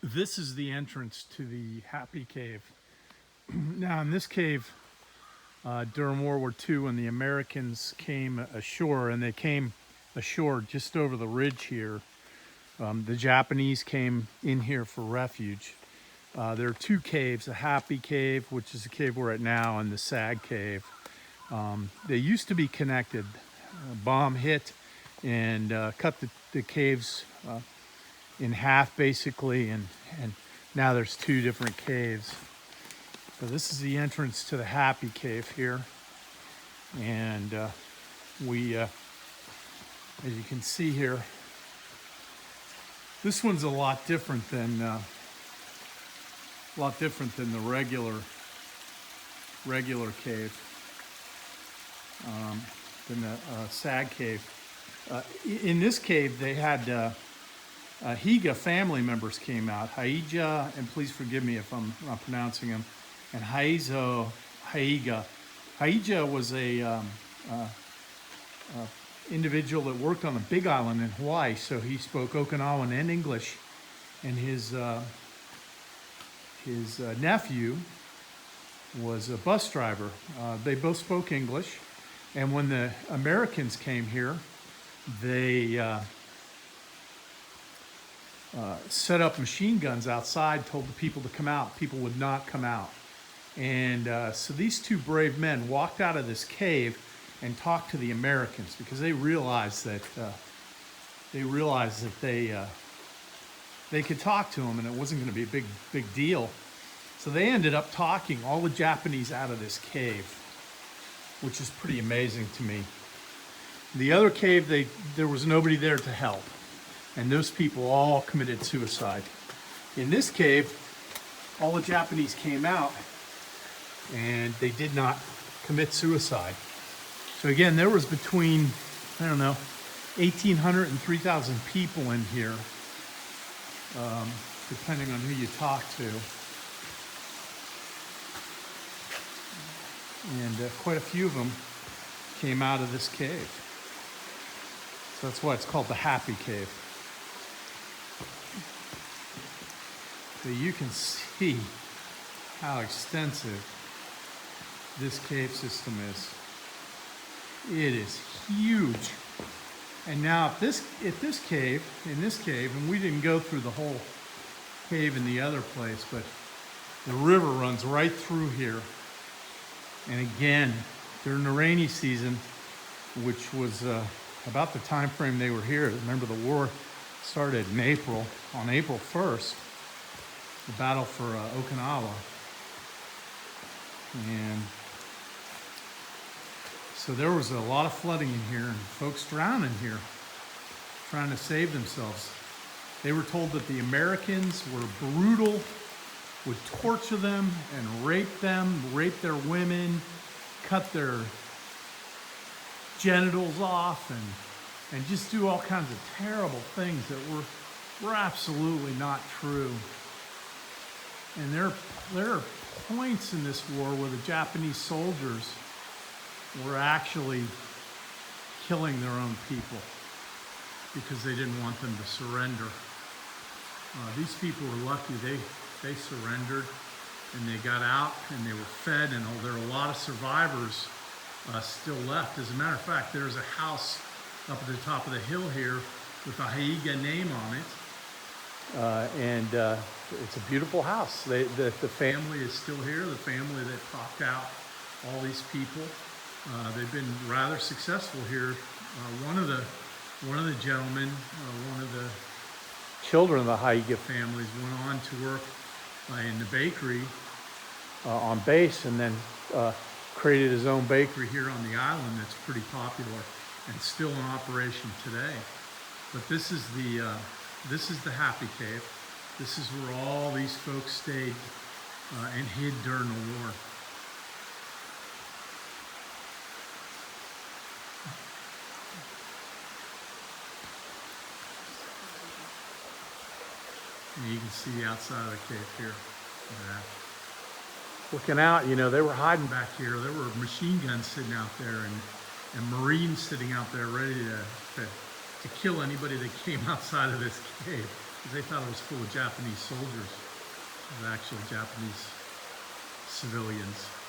This is the entrance to the Happy Cave. Now, in this cave, during World War II, when the Americans came ashore, and they came ashore just over the ridge here, the Japanese came in here for refuge. There are two caves, a Happy Cave, which is the cave we're at now, and the Sad Cave. They used to be connected. A bomb hit and cut the caves in half, basically, and now there's two different caves. So this is the entrance to the Happy Cave here, and we, as you can see here, this one's a lot different than the regular cave, than the Sad Cave. In this cave, they had Higa family members came out. Haija, and please forgive me if I'm not pronouncing them, and Haizo Haiga. Haija was a individual that worked on the Big Island in Hawaii, so he spoke Okinawan and English, and his nephew was a bus driver. They both spoke English, and when the Americans came here, they set up machine guns outside, told the people to come out. People would not come out. And so these two brave men walked out of this cave and talked to the Americans, because they realized that they could talk to them and it wasn't going to be a big deal. So they ended up talking all the Japanese out of this cave, which is pretty amazing to me. The other cave, there was nobody there to help, and those people all committed suicide. In this cave, all the Japanese came out and they did not commit suicide. So again, there was between, I don't know, 1,800 and 3,000 people in here, depending on who you talk to. And quite a few of them came out of this cave. So that's why it's called the Happy Cave. So you can see how extensive this cave system is. It is huge. And now in this cave, and we didn't go through the whole cave in the other place, but the river runs right through here. And again, during the rainy season, which was about the time frame they were here. Remember, the war started in April, on April 1st, the battle for Okinawa. And so there was a lot of flooding in here and folks drowning here, trying to save themselves. They were told that the Americans were brutal, would torture them and rape their women, cut their genitals off, and just do all kinds of terrible things that were absolutely not true. And there are points in this war where the Japanese soldiers were actually killing their own people because they didn't want them to surrender. These people were lucky. They surrendered and they got out and they were fed, and there are a lot of survivors still left. As a matter of fact, there's a house up at the top of the hill here with a Haiga name on it. And it's a beautiful house. The family is still here, the family that talked out all these people. They've been rather successful here. One of the gentlemen, one of the children of the Haiga families, went on to work in the bakery on base, and then created his own bakery here on the island that's pretty popular and still in operation today. But this is the Happy Cave. This is where all these folks stayed and hid during the war. And you can see the outside of the cave here. Looking out, they were hiding back here. There were machine guns sitting out there, and Marines sitting out there ready to kill anybody that came outside of this cave. because they thought it was full of Japanese soldiers, it was actual Japanese civilians.